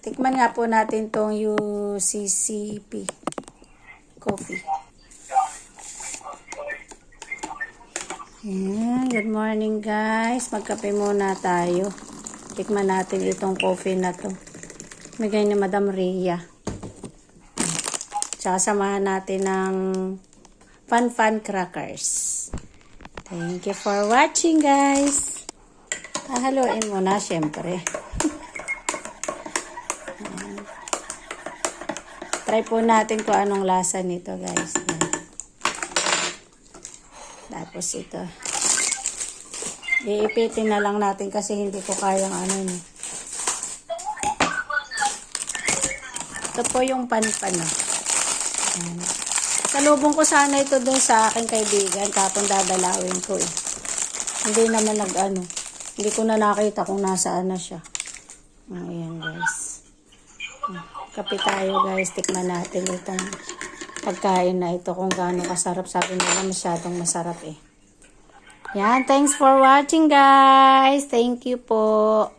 Tikman nga po natin tong UCCP coffee. Ayan, good morning guys. Magkape muna tayo. Tikman natin itong coffee na to. Bigay ni Madam Rhea. Tsaka samahan natin ng Fan crackers. Thank you for watching guys. Haluin mo na syempre. Try po natin kung anong lasa nito guys. Tapos ito. Iipitin na lang natin kasi hindi ko kayang ano niya. Ito po yung pan-pan. Salubong ko sana ito dun sa aking kaibigan. Tapos dadalawin ko eh. Hindi naman nag-ano. Hindi ko na nakita kung nasaan na siya. Ayan guys. Kape tayo guys. Tikman natin itong pagkain na ito kung gaano kasarap. Sabi nila masyadong masarap eh. Yan. Thanks for watching guys. Thank you po.